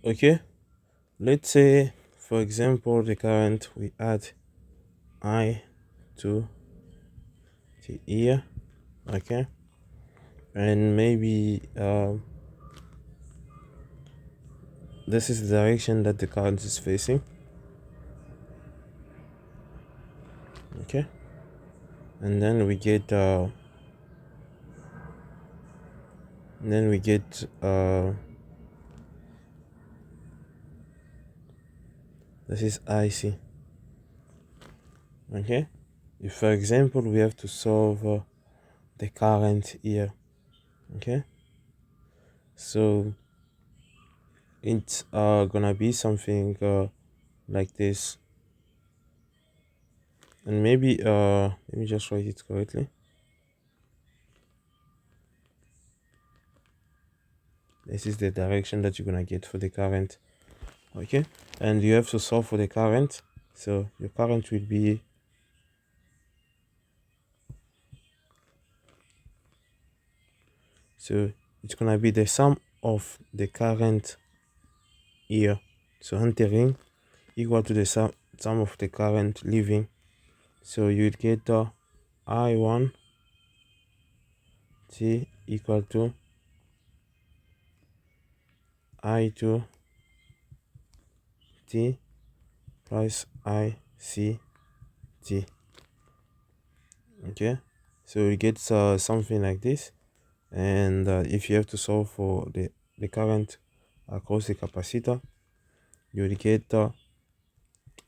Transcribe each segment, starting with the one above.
Okay, let's say for example the current we add I to the here. Okay, and maybe this is the direction that the current is facing. Okay, and then we get this is IC. Okay, if for example we have to solve the current here. Okay, so it's gonna be something like this, and maybe let me just write it correctly. This is the direction that you're gonna get for the current. Okay, and you have to solve for the current, so your current will be so it's gonna be the sum of the current here, so entering equal to the sum of the current leaving, so you'd get I1 T equal to I2 T plus IC T. Okay, so you get something like this, and if you have to solve for the current across the capacitor, you will get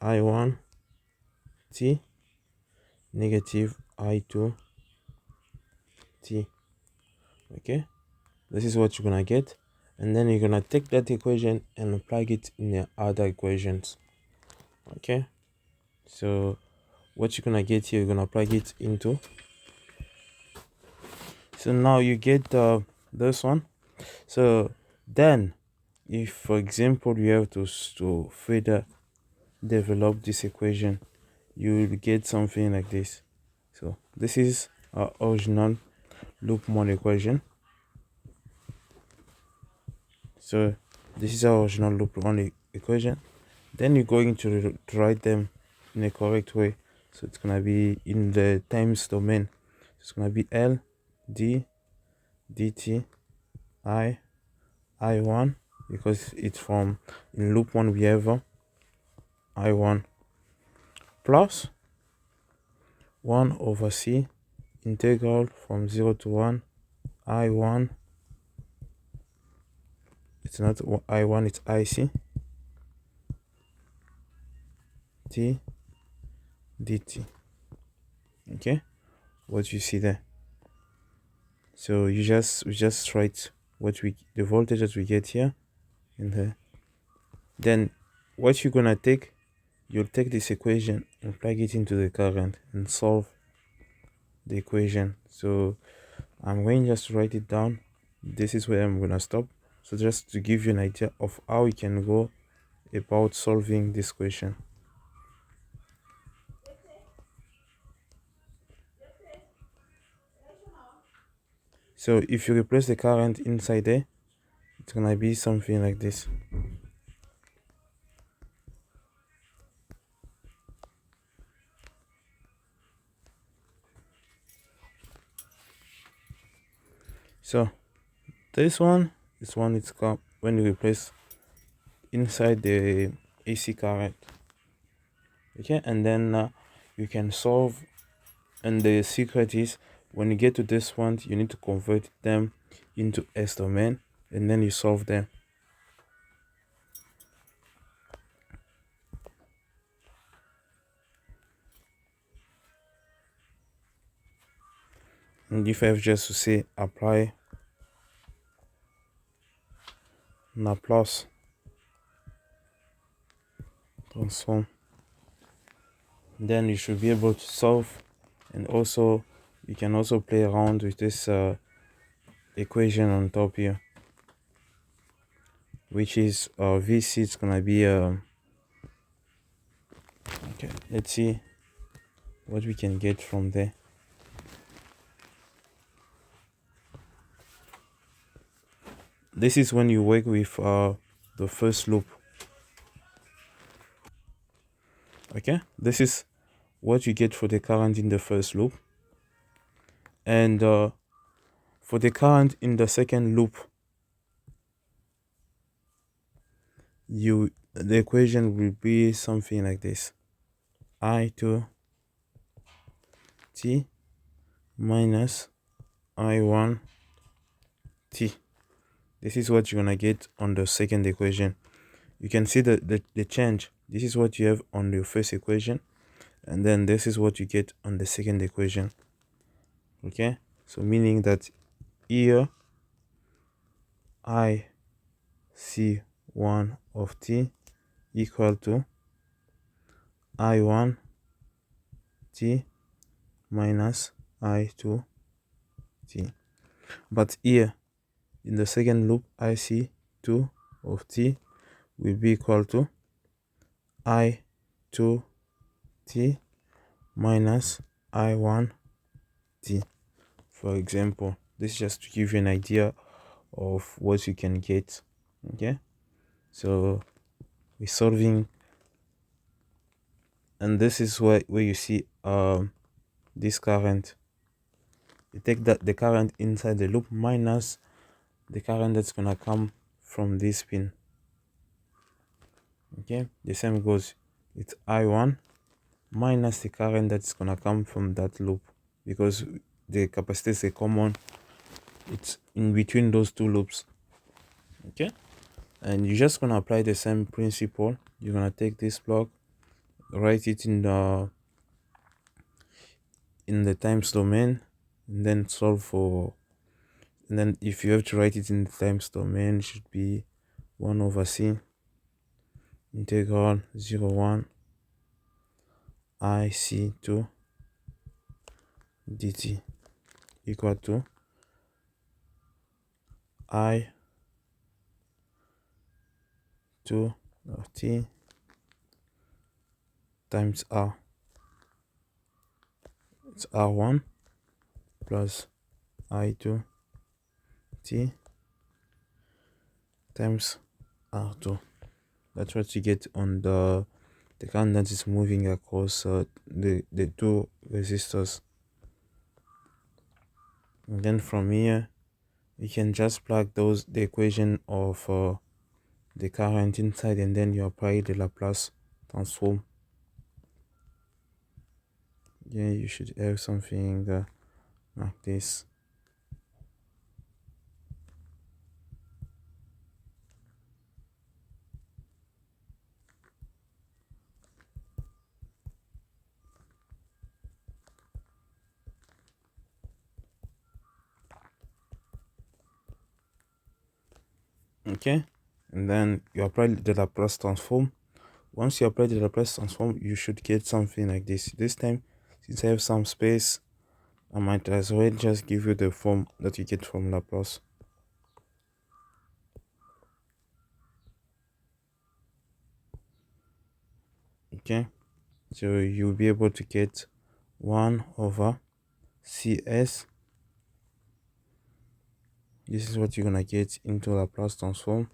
I1 T negative I2 T. Okay, this is what you're gonna get, and then you're gonna take that equation and plug it in the other equations. Okay, so what you're gonna get here, you're gonna plug it into, so now you get this one. So then if for example you have to further develop this equation, you will get something like this. So this is our original loop mode equation. So this is our original loop mode equation. Then you're going to write them in a correct way. So it's gonna be in the times domain. It's gonna be L D dt I1, because it's from in loop 1 we have I1 plus 1 over C integral from 0 to 1 I1, it's not I1, it's IC T dt. Okay, what you see there. So we just write the voltage that we get here in there. Then what you're gonna take, you'll take this equation and plug it into the current and solve the equation. So I'm going just to write it down. This is where I'm gonna stop. So just to give you an idea of how you can go about solving this question. So if you replace the current inside there, it's gonna be something like this. So this one it's called when you replace inside the AC current. Okay, and then you can solve, and the secret is when you get to this one, you need to convert them into S domain, and then you solve them. And if I have just to say apply Laplace transform, then you should be able to solve. And also you can also play around with this equation on top here, which is VC. It's gonna be okay, let's see what we can get from there. This is when you work with the first loop. Okay, this is what you get for the current in the first loop. And for the current in the second loop, the equation will be something like this: I2 t minus I1 t. This is what you're gonna get on the second equation. You can see the change. This is what you have on your first equation, and then this is what you get on the second equation. Okay, so meaning that here I C1 of t equal to I1 t minus I2 t. But here in the second loop, IC2 of t will be equal to I2 t minus I1 t. For example, this is just to give you an idea of what you can get. Okay, so we're solving, and this is where you see this current. You take the current inside the loop minus the current that's gonna come from this pin. Okay, the same goes, it's I1 minus the current that's gonna come from that loop, because the capacitor is a common, it's in between those two loops. Okay, and you're just gonna apply the same principle. You're gonna take this block, write it in the times domain, and then solve for, and then if you have to write it in the times domain, it should be 1 over c integral 0 1 IC2 dt equal to I2 of t times R. It's R1 plus I2 t times R2. That's what you get on the current that is moving across the two resistors. And then from here, you can just plug the equation of the current inside, and then you apply the Laplace transform. Yeah, you should have something like this. Okay, and then you apply the Laplace transform. Once you apply the Laplace transform, you should get something like this. This time, since I have some space, I might as well just give you the form that you get from Laplace. Okay, so you'll be able to get 1 over CS. This is what you're gonna get into Laplace transform.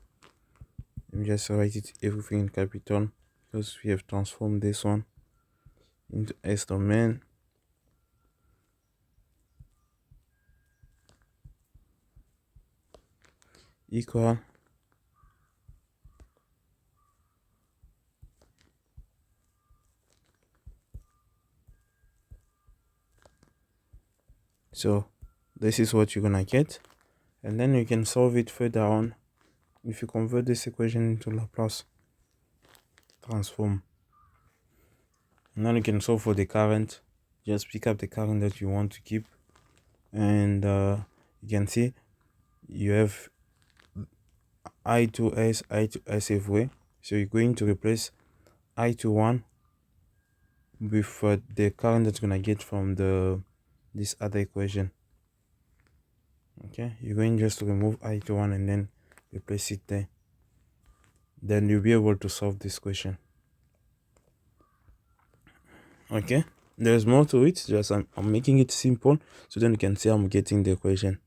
Let me just write it everything in capital, because we have transformed this one into S domain. Equal so this is what you're gonna get, and then you can solve it further on if you convert this equation into Laplace transform. And then you can solve for the current. Just pick up the current that you want to keep, and you can see you have I2S, I2S everywhere. So you're going to replace I21 with the current that's gonna get from this other equation. Okay, you're going just to remove I21 and then replace it there. Then you'll be able to solve this question. Okay, there's more to it, just I'm making it simple so then you can see I'm getting the equation.